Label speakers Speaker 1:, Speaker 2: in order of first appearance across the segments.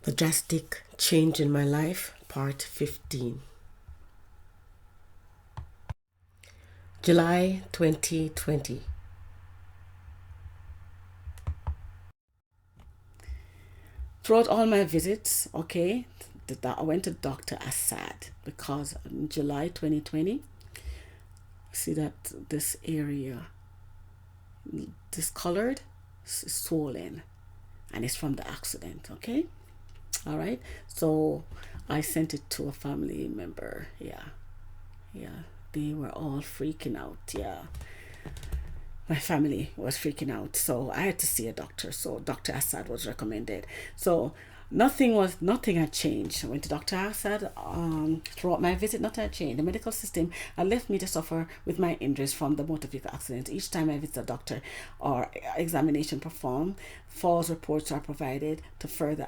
Speaker 1: The drastic change in my life, part 15. July 2020. Throughout all my visits, I went to Dr. Assad because in July 2020, see that this area, discolored, is swollen, and it's from the accident, okay? All right, so I sent it to a family member. Yeah, they were all freaking out. Yeah, my family was freaking out, so I had to see a doctor. So Dr. Assad was recommended. So nothing had changed. I went to Dr. Assad. Throughout my visit, nothing had changed. The medical system had left me to suffer with my injuries from the motor vehicle accident. Each time I visit a doctor or examination performed, false reports are provided to further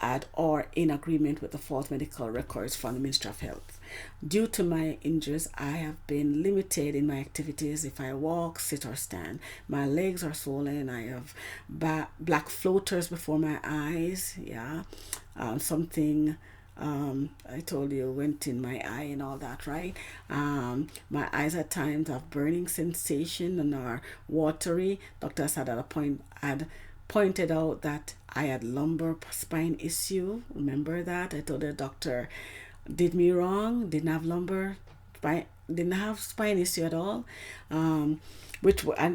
Speaker 1: add or in agreement with the false medical records from the Ministry of Health. Due to my injuries, I have been limited in my activities if I walk, sit, or stand. My legs are swollen. I have black floaters before my eyes. Something I told you went in my eye and all that, right? My eyes at times have burning sensation and are watery. Doctor said at a point had pointed out that I had lumbar spine issue. Remember that? I told the doctor did me wrong, didn't have lumbar spine, didn't have spine issue at all. And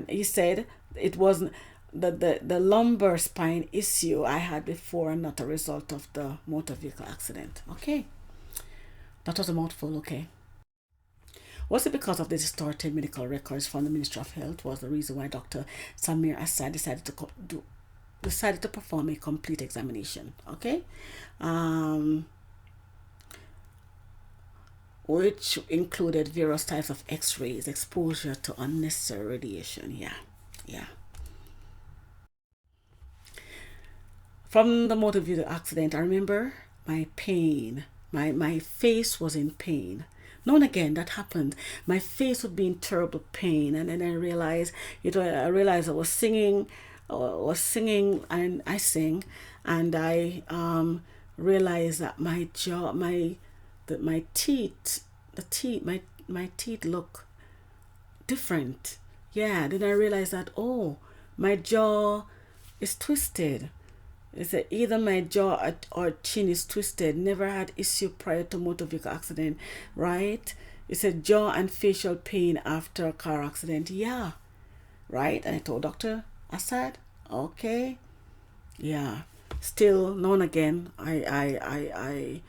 Speaker 1: he said it wasn't the lumbar spine issue I had before and not a result of the motor vehicle accident. Okay. That was a mouthful, okay. Was it because of the distorted medical records from the Ministry of Health was the reason why Dr. Samir Assad decided to perform a complete examination, okay? Which included various types of x-rays, exposure to unnecessary radiation. Yeah. From the motor vehicle accident, I remember my pain. My face was in pain. Now and again that happened. My face would be in terrible pain, and then I realized I was singing and I sing, and I realized that my jaw, my teeth look different. Yeah, then I realized that my jaw is twisted. It's either my jaw or chin is twisted. Never had issue prior to motor vehicle accident, right? It's a jaw and facial pain after a car accident. Yeah, right. And I told Dr. Assad, okay, yeah. Still, now and again, I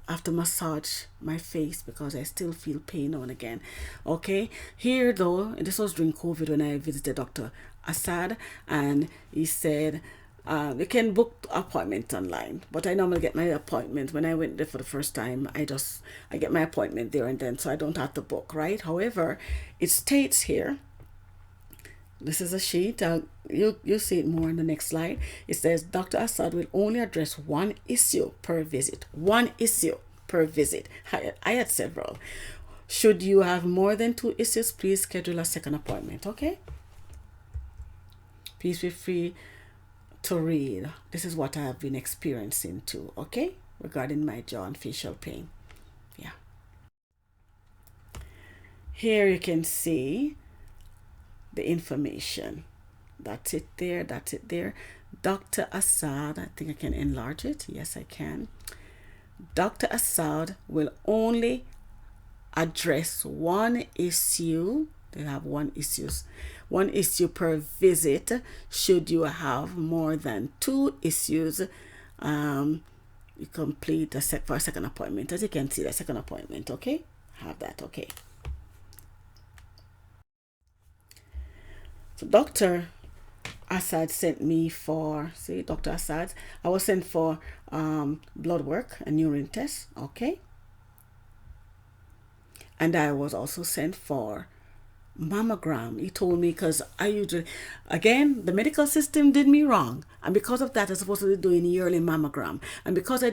Speaker 1: have to massage my face because I still feel pain now and again. Okay, here though, this was during COVID when I visited Dr. Assad, and he said, you can book appointments online, but I normally get my appointment when I went there for the first time. I get my appointment there and then, so I don't have to book, right? However, it states here, this is a sheet, you'll see it more in the next slide. It says Dr. Assad will only address one issue per visit. One issue per visit. I had several. Should you have more than 2 issues, please schedule a second appointment, okay? Please feel free to read. This is what I have been experiencing too, okay, regarding my jaw and facial pain. Yeah, here you can see the information. That's it there. Dr. Assad, I think I can enlarge it. Yes, I can. Dr. Assad will only address one issue. They have one issue per visit. Should you have more than 2 issues, you complete for a second appointment. As you can see, the second appointment, okay? Have that, okay. So Dr. Assad sent me for, Dr. Assad, I was sent for blood work and urine test, okay? And I was also sent for mammogram. He told me, because I usually, again, the medical system did me wrong, and because of that I'm supposed to be doing yearly mammogram, and because I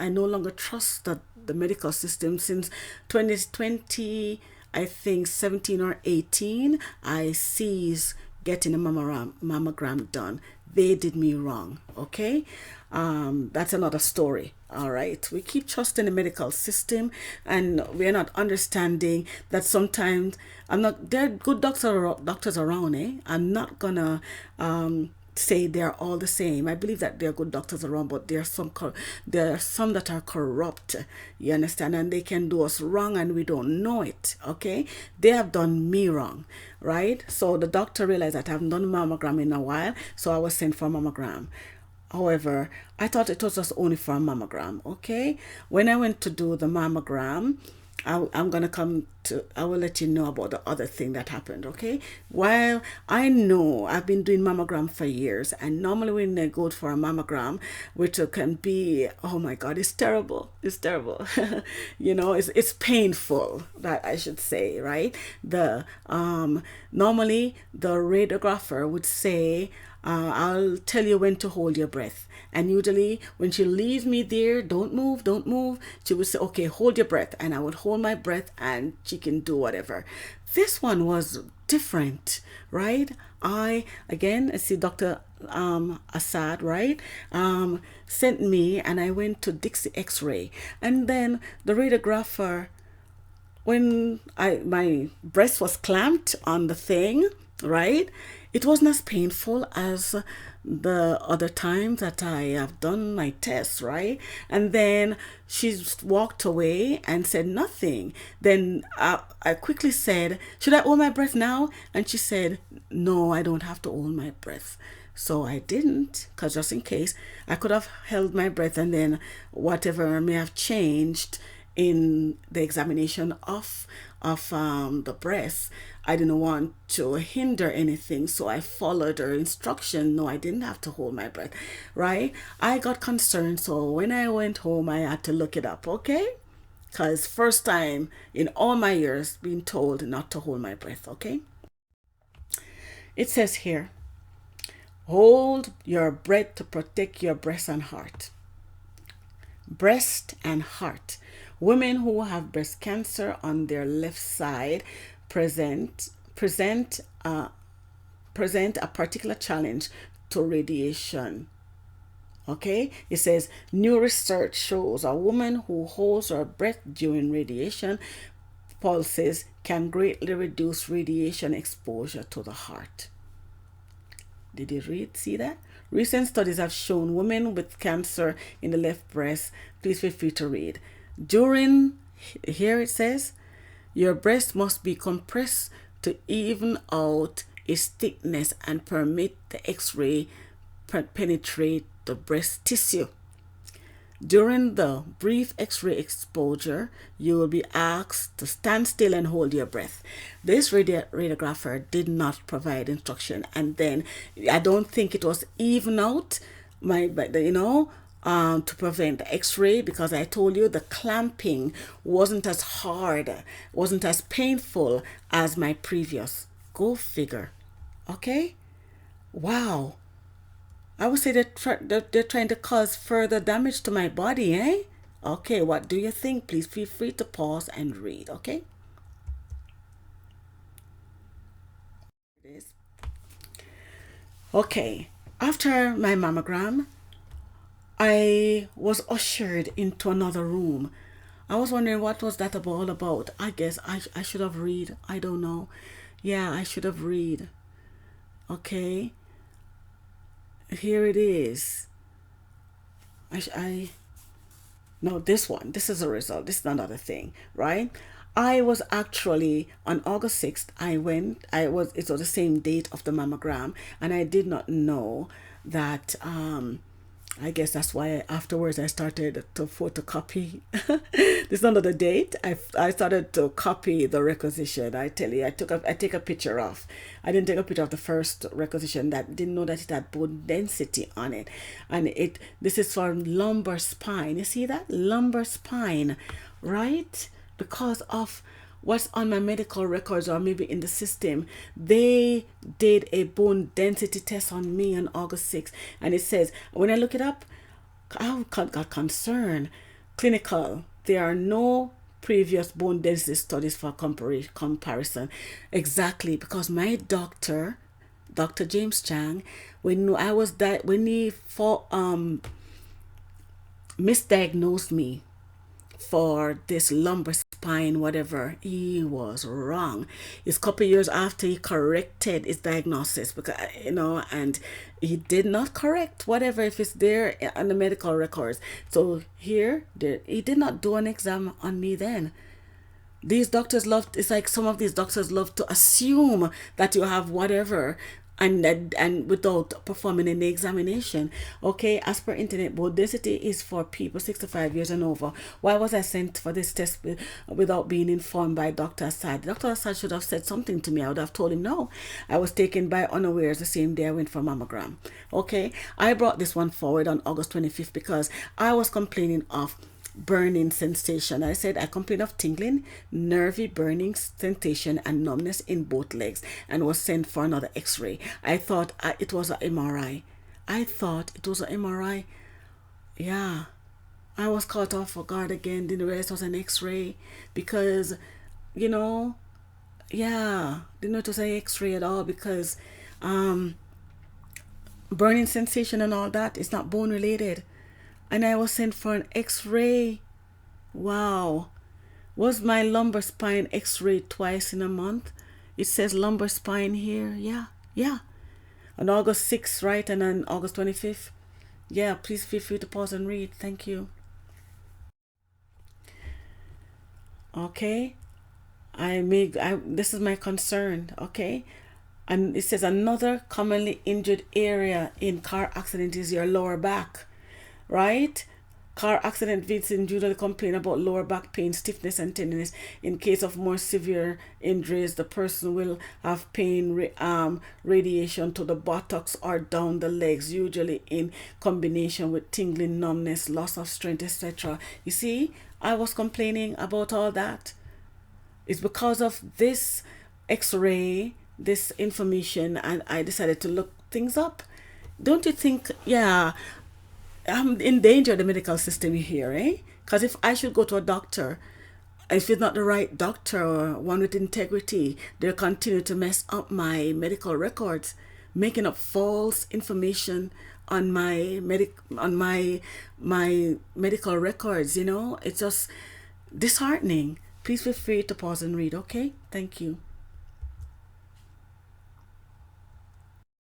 Speaker 1: no longer trust the medical system since 2020, I think 17 or 18, I ceased getting a mammogram done. they did me wrong. Okay, that's another story. All right, we keep trusting the medical system, and we're not understanding that sometimes I'm not. There are good doctors around. I'm not gonna say they're all the same. I believe that there are good doctors around, but there are some that are corrupt. You understand, and they can do us wrong, and we don't know it. Okay, they have done me wrong, right? So the doctor realized that I haven't done mammogram in a while, so I was sent for a mammogram. However, I thought it was just only for a mammogram. Okay, when I went to do the mammogram, I'm gonna come to. I will let you know about the other thing that happened. Okay, while I know I've been doing mammogram for years, and normally when I go for a mammogram, which can be, oh my God, it's terrible. It's terrible. It's painful. That I should say, right? The normally the radiographer would say, I'll tell you when to hold your breath. And usually when she leaves me there, don't move, don't move, she would say, okay, hold your breath. And I would hold my breath and she can do whatever. This one was different, right? I see Dr. Assad, right? Sent me, and I went to Dixie X-ray. And then the radiographer, when my breast was clamped on the thing, right? It wasn't as painful as the other times that I have done my tests, right? And then she walked away and said nothing. Then I quickly said, should I hold my breath now? And she said, no, I don't have to hold my breath. So I didn't, because just in case, I could have held my breath, and then whatever may have changed in the examination of the breast, I didn't want to hinder anything, so I followed her instruction. No, I didn't have to hold my breath, right? I got concerned, so when I went home, I had to look it up, okay? Because first time in all my years being told not to hold my breath, okay? It says here, hold your breath to protect your breast and heart. Breast and heart. Women who have breast cancer on their left side present a particular challenge to radiation. Okay, it says new research shows a woman who holds her breath during radiation pulses can greatly reduce radiation exposure to the heart. Did you see that? Recent studies have shown women with cancer in the left breast, please feel free to read. Here it says, your breast must be compressed to even out its thickness and permit the X-ray penetrate the breast tissue. During the brief X-ray exposure, you will be asked to stand still and hold your breath. This radiographer did not provide instruction, and then I don't think it was even out to prevent the X-ray, because I told you the clamping wasn't as hard, wasn't as painful as my previous. Go figure. Okay? Wow. I would say they're trying to cause further damage to my body, eh? Okay, what do you think? Please feel free to pause and read, okay? Okay, after my mammogram, I was ushered into another room. I was wondering what was that all about. I guess I should have read. I don't know. Yeah, I should have read. Okay. Here it is. No, this one. This is a result. This is another thing, right? I was actually on August 6th. It was the same date of the mammogram, and I did not know that. I guess that's why afterwards I started to photocopy. This is another date. I started to copy the requisition. I tell you, I take a picture of. I didn't take a picture of the first requisition. That didn't know that it had bone density on it, and this is for lumbar spine. You see that lumbar spine, right? Because of what's on my medical records or maybe in the system, they did a bone density test on me on August 6th. And it says, when I look it up, I got concerned. Clinical, there are no previous bone density studies for comparison. Exactly, because my doctor Dr. James Chang, when when he misdiagnosed me for this lumbar spine, whatever, he was wrong. It's a couple years after he corrected his diagnosis, because and he did not correct whatever if it's there on the medical records. So here, there, he did not do an exam on me then. These doctors love, it's like some of these doctors love to assume that you have whatever, and without performing any examination. Okay, as per internet, bone density is for people 65 years and over. Why was I sent for this test without being informed by Dr. Assad? Dr. Assad should have said something to me. I would have told him no. I was taken by unawares the same day I went for mammogram. Okay, I brought this one forward on August 25th because I was complaining of burning sensation. I said I complained of tingling, nervy burning sensation, and numbness in both legs, and was sent for another x-ray. I thought it was an MRI. I thought it was an MRI. Yeah, I was caught off guard again. Didn't realize it was an x-ray because, yeah, didn't know it was an x-ray at all because burning sensation and all that is not bone related. And I was sent for an x-ray. Wow. Was my lumbar spine x-ray twice in a month? It says lumbar spine here. Yeah. On August 6th, right? And on August 25th. Yeah, please feel free to pause and read. Thank you. Okay. This is my concern. Okay. And it says another commonly injured area in car accident is your lower back. Right? Car accident victims usually complain about lower back pain, stiffness, and tenderness. In case of more severe injuries, the person will have pain radiation to the buttocks or down the legs, usually in combination with tingling, numbness, loss of strength, etc. You see, I was complaining about all that. It's because of this x-ray, this information, and I decided to look things up. Don't you think, yeah, I'm in danger of the medical system here, eh? Because if I should go to a doctor, if it's not the right doctor or one with integrity, they'll continue to mess up my medical records, making up false information on my medical records. It's just disheartening. Please feel free to pause and read. Okay, thank you.